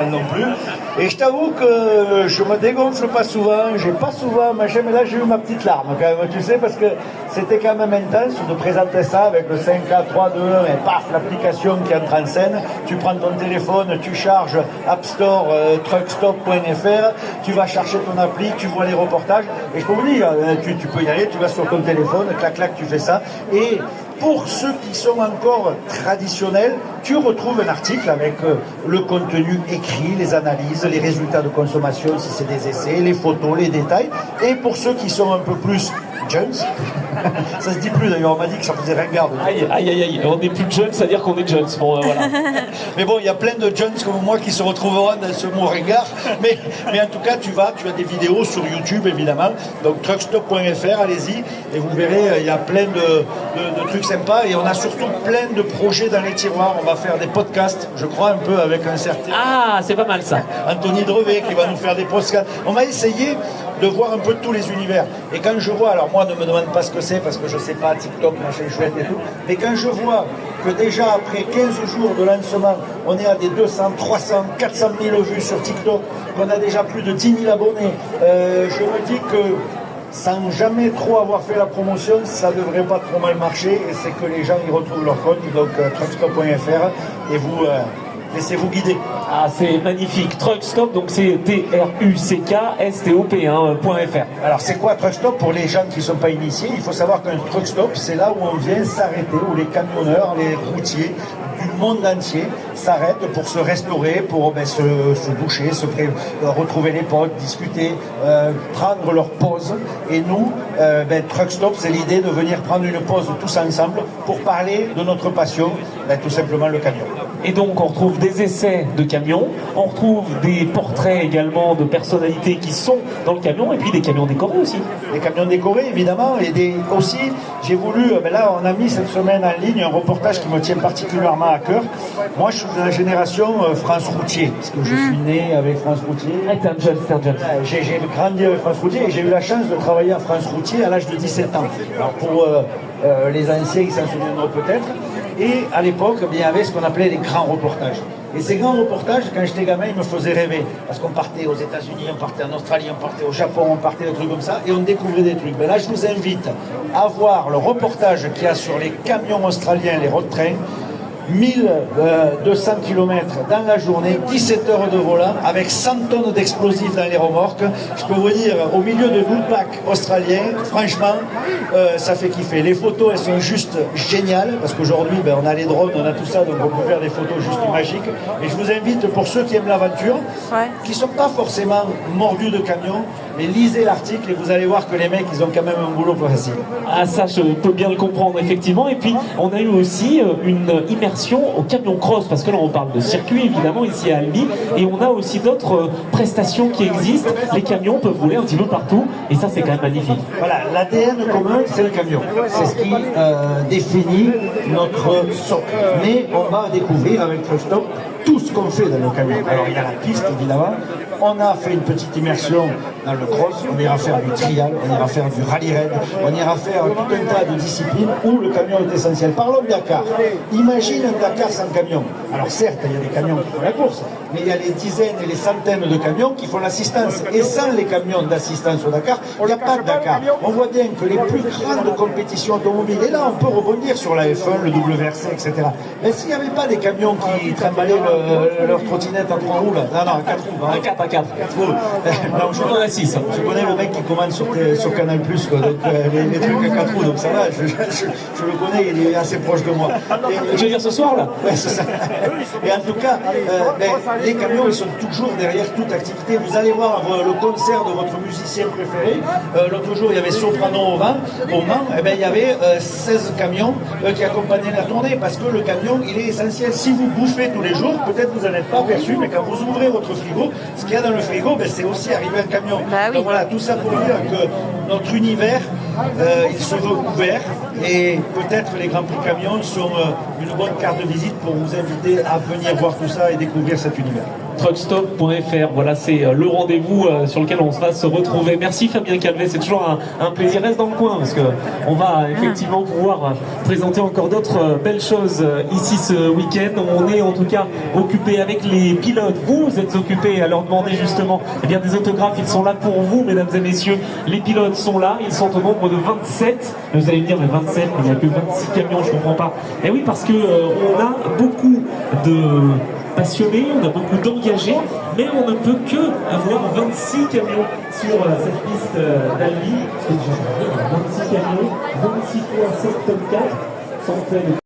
non plus. Et je t'avoue que je me dégonfle pas souvent, j'ai pas souvent machin, mais là j'ai eu ma petite larme quand même, tu sais, parce que c'était quand même intense de présenter ça avec le 5K 3, 2, 1, et paf, l'application qui entre en scène, tu prends ton téléphone, tu charges App Store, truckstop.fr, tu vas chercher ton appli, tu vois les reportages, et je peux vous dire, tu peux y aller, tu vas sur ton téléphone, clac clac, tu fais ça, et pour ceux qui sont encore traditionnels, tu retrouves un article avec le contenu écrit, les analyses, les résultats de consommation, si c'est des essais, les photos, les détails. Et pour ceux qui sont un peu plus jeunes, ça se dit plus d'ailleurs, on m'a dit que ça faisait ringard. Aïe, aïe, aïe, aïe, on n'est plus jeunes, c'est-à-dire qu'on est jeunes. Bon, voilà. Mais bon, il y a plein de jeunes comme moi qui se retrouveront dans ce mot ringard. Mais en tout cas, tu as des vidéos sur YouTube, évidemment. Donc, truckstop.fr, allez-y. Et vous verrez, il y a plein de trucs sympas. Et on a surtout plein de projets dans les tiroirs. On va faire des podcasts, je crois, un peu avec un certain... Ah, c'est pas mal ça. Anthony Drevet qui va nous faire des podcasts. On va essayer de voir un peu tous les univers. Et quand je vois, alors moi ne me demande pas ce que c'est parce que je sais pas, TikTok, machin chouette et tout, mais quand je vois que déjà après 15 jours de lancement, on est à des 200, 300, 400 000 vues sur TikTok, qu'on a déjà plus de 10 000 abonnés, je me dis que sans jamais trop avoir fait la promotion, ça devrait pas trop mal marcher et c'est que les gens y retrouvent leur compte, donc truckstop.fr et vous laissez-vous guider. Ah, c'est magnifique. Truckstop, donc c'est truckstop.fr. Alors, c'est quoi Truckstop pour les gens qui ne sont pas initiés? Il faut savoir qu'un Truckstop, c'est là où on vient s'arrêter, où les camionneurs, les routiers du monde entier s'arrêtent pour se restaurer, pour se doucher, retrouver les potes, discuter, prendre leur pause. Et nous, Truckstop, c'est l'idée de venir prendre une pause tous ensemble pour parler de notre passion, tout simplement le camion. Et donc on retrouve des essais de camions, on retrouve des portraits également de personnalités qui sont dans le camion, et puis des camions décorés aussi. Des camions décorés évidemment, et aussi j'ai voulu, là on a mis cette semaine en ligne un reportage qui me tient particulièrement à cœur. Moi je suis de la génération France Routier, parce que je suis né avec France Routier. Ah, t'es un jeune. J'ai grandi avec France Routier et j'ai eu la chance de travailler à France Routier à l'âge de 17 ans. Alors pour les anciens qui s'en souviendront peut-être. Et à l'époque, il y avait ce qu'on appelait les grands reportages. Et ces grands reportages, quand j'étais gamin, ils me faisaient rêver. Parce qu'on partait aux États-Unis, on partait en Australie, on partait au Japon, on partait des trucs comme ça, et on découvrait des trucs. Mais là, je vous invite à voir le reportage qu'il y a sur les camions australiens, les road trains. 1200 km dans la journée, 17 heures de volant, avec 100 tonnes d'explosifs dans les remorques. Je peux vous dire, au milieu de bullpack australien, franchement, ça fait kiffer. Les photos, elles sont juste géniales, parce qu'aujourd'hui, on a les drones, on a tout ça, donc on peut faire des photos juste magiques. Et je vous invite, pour ceux qui aiment l'aventure, qui ne sont pas forcément mordus de camion, mais lisez l'article et vous allez voir que les mecs, ils ont quand même un boulot pas facile. Ah, ça, je peux bien le comprendre, effectivement. Et puis, on a eu aussi une immersion au camion cross, parce que là on parle de circuit évidemment ici à Albi, et on a aussi d'autres prestations qui existent. Les camions peuvent rouler un petit peu partout, et ça c'est quand même magnifique. Voilà, l'ADN commun c'est le camion, c'est ce qui définit notre socle. Mais on va découvrir avec Truckstop tout ce qu'on fait dans le camion. Alors il y a la piste évidemment, on a fait une petite immersion dans le cross, on ira faire du trial, on ira faire du rallye raid, on ira faire tout un tas de disciplines où le camion est essentiel. Parlons de Dakar. Imagine un Dakar sans camion. Alors certes, il y a des camions qui font la course, mais il y a les dizaines et les centaines de camions qui font l'assistance. Et sans les camions d'assistance au Dakar, il n'y a pas de Dakar. On voit bien que les plus grandes compétitions automobiles, et là on peut rebondir sur la F1, le WRC, etc. Mais s'il n'y avait pas des camions qui trimballaient leur trottinette à 3 roues, là. Non, à 4 roues. À 4 à 4. Non, je connais 6. Je connais le mec qui commande sur Canal+, quoi, donc les trucs à 4 roues, donc ça va, je le connais, il est assez proche de moi. Tu veux dire ce soir là? Ouais, c'est ça. Et en tout cas, les camions, ils sont toujours derrière toute activité. Vous allez voir le concert de votre musicien préféré. L'autre jour, il y avait Soprano au Mans. Il y avait 16 camions qui accompagnaient la tournée, parce que le camion, il est essentiel. Si vous bouffez tous les jours, peut-être vous n'en êtes pas aperçu, mais quand vous ouvrez votre frigo, ce qu'il y a dans le frigo, c'est aussi arrivé un camion. Oui. Donc voilà, tout ça pour dire que notre univers, il se veut ouvert, et peut-être les Grands Prix Camions sont une bonne carte de visite pour vous inviter à venir voir tout ça et découvrir cet univers. truckstop.fr. Voilà, c'est le rendez-vous sur lequel on va se retrouver. Merci Fabien Calvet, c'est toujours un plaisir. Reste dans le coin parce que on va effectivement pouvoir présenter encore d'autres belles choses ici ce week-end. On est en tout cas occupé avec les pilotes. Vous êtes occupés à leur demander justement bien des autographes. Ils sont là pour vous, mesdames et messieurs. Les pilotes sont là. Ils sont au nombre de 27. Vous allez me dire, mais 27, mais il n'y a que 26 camions, je comprends pas. Et oui, parce que on a beaucoup de passionnés, on a beaucoup d'engagés, mais on ne peut que avoir 26 camions sur cette piste d'Albi. 26 camions, 26 fois 7 tonnes 4, ça en fait